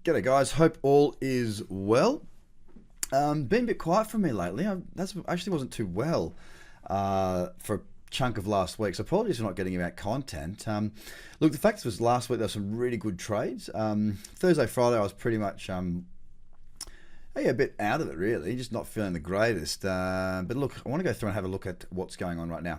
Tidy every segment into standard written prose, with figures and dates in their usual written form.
G'day guys, hope all is well. Been a bit quiet from me lately. That's actually wasn't too well for a chunk of last week, so apologies for not getting you out content. Look, the fact was last week there were some really good trades. Thursday, Friday I was pretty much a bit out of it really, just not feeling the greatest. But look, I want to go through and have a look at what's going on right now.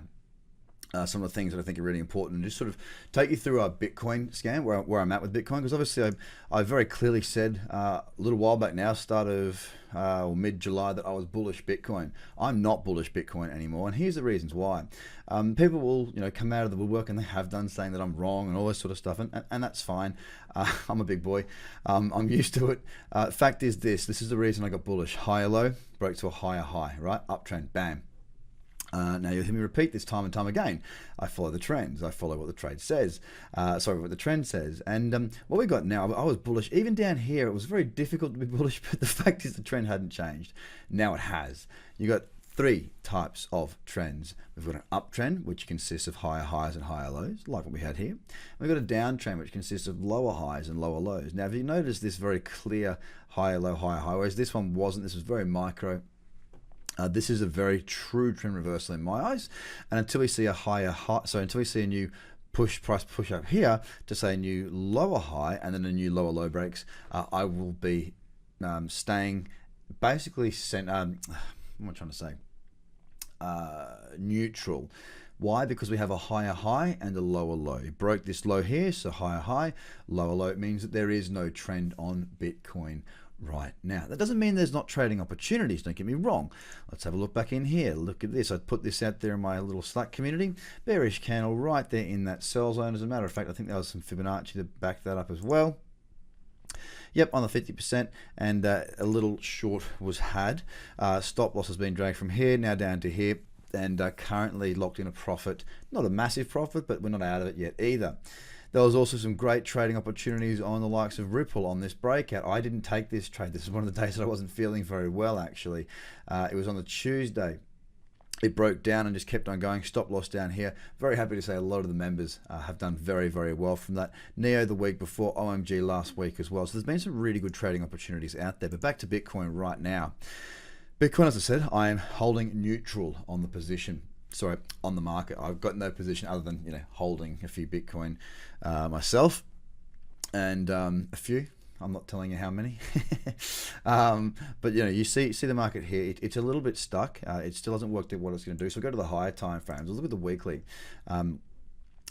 Some of the things that I think are really important, and just sort of take you through our Bitcoin scan, where I'm at with Bitcoin, because obviously I very clearly said a little while back now, start of or mid-July, that I was bullish Bitcoin. I'm not bullish Bitcoin anymore, and here's the reasons why. People will come out of the woodwork, and they have done, saying that I'm wrong and all this sort of stuff, and that's fine. I'm a big boy. I'm used to it. Fact is this is the reason I got bullish. Higher low, broke to a higher high, right? Uptrend, bam. Now you'll hear me repeat this time and time again. I follow the trends. I follow what the trade says. What the trend says. And what we got now, I was bullish. Even down here, it was very difficult to be bullish, but the fact is the trend hadn't changed. Now it has. You got three types of trends. We've got an uptrend, which consists of higher highs and higher lows, like what we had here. We've got a downtrend, which consists of lower highs and lower lows. Now, if you notice this very clear higher low, higher high, whereas this one wasn't, this was very micro. This is a very true trend reversal in my eyes, and until we see a higher high, so until we see a new price push up here to say a new lower high and then a new lower low breaks, I will be staying basically what am I trying to say? Neutral. Why? Because we have a higher high and a lower low. You broke this low here, so higher high, lower low. It means that there is no trend on Bitcoin right now. That doesn't mean there's not trading opportunities, don't get me wrong. Let's have a look back in here. Look at this. I put this out there in my little Slack community. Bearish candle right there in that sell zone. As a matter of fact, I think there was some Fibonacci to back that up as well. Yep, on the 50%, and a little short was had. Stop loss has been dragged from here now down to here, and currently locked in a profit. Not a massive profit, but we're not out of it yet either. There was also some great trading opportunities on the likes of Ripple on this breakout. I didn't take this trade. This is one of the days that I wasn't feeling very well, actually. It was on the Tuesday. It broke down and just kept on going. Stop loss down here. Very happy to say a lot of the members have done very, very well from that. Neo the week before, OMG last week as well. So there's been some really good trading opportunities out there. But back to Bitcoin right now. Bitcoin, as I said, I am holding neutral on the position. Sorry, on the market. I've got no position other than holding a few Bitcoin myself, and a few. I'm not telling you how many, but you see the market here. It's a little bit stuck. It still hasn't worked out what it's going to do. So go to the higher time frames. We'll look at the weekly.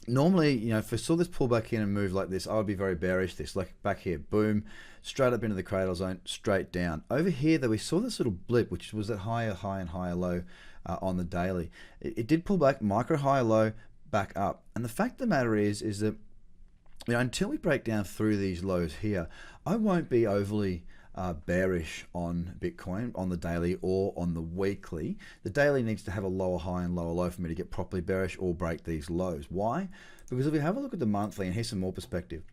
Normally, if I saw this pull back in and move like this, I would be very bearish. This, like back here, boom, straight up into the cradle zone, straight down. Over here, though, we saw this little blip, which was that higher high and higher low on the daily. It did pull back, micro higher low, back up. And the fact of the matter is that until we break down through these lows here, I won't be overly bearish on Bitcoin on the daily or on the weekly. The daily needs to have a lower high and lower low for me to get properly bearish or break these lows. Why? Because if we have a look at the monthly, and here's some more perspective.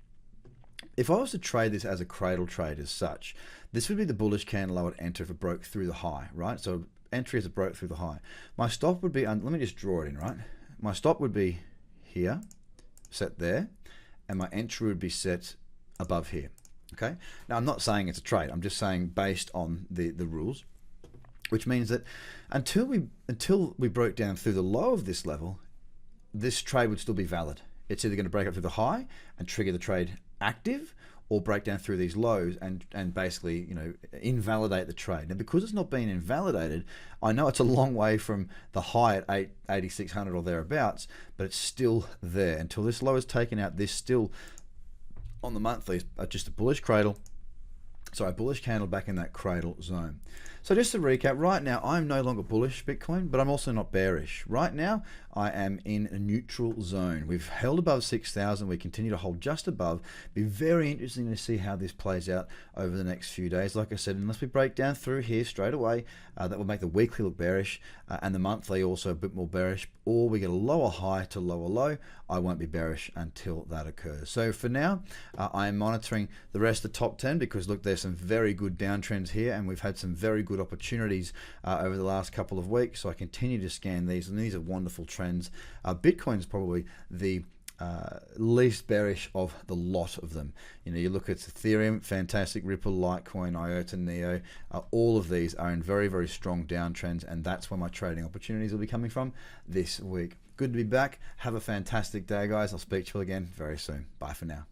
If I was to trade this as a cradle trade as such, this would be the bullish candle I would enter if it broke through the high, right? So entry as it broke through the high. My stop would be, let me just draw it in, right? My stop would be here, set there, and my entry would be set above here. Okay. Now I'm not saying it's a trade. I'm just saying based on the rules, which means that until we broke down through the low of this level, this trade would still be valid. It's either going to break up through the high and trigger the trade active, or break down through these lows and basically invalidate the trade. Now, because it's not being invalidated, I know it's a long way from the high at 8,600 or thereabouts, but it's still there. Until this low is taken out, this still on the monthly is just a bullish cradle. Sorry, bullish candle back in that cradle zone. So just to recap, right now I'm no longer bullish Bitcoin, but I'm also not bearish. Right now I am in a neutral zone. We've held above 6,000. We continue to hold just above. Be very interesting to see how this plays out over the next few days. Like I said, unless we break down through here straight away, that will make the weekly look bearish, and the monthly also a bit more bearish, or we get a lower high to lower low, I won't be bearish until that occurs. So for now, I am monitoring the rest of the top 10 because look, there's some very good downtrends here, and we've had some very good opportunities over the last couple of weeks. So I continue to scan these, and these are wonderful trends. Bitcoin is probably the least bearish of the lot of them. You know, you look at Ethereum, fantastic, Ripple, Litecoin, IOTA, Neo, all of these are in very, very strong downtrends, and that's where my trading opportunities will be coming from this week. Good to be back. Have a fantastic day, guys. I'll speak to you again very soon. Bye for now.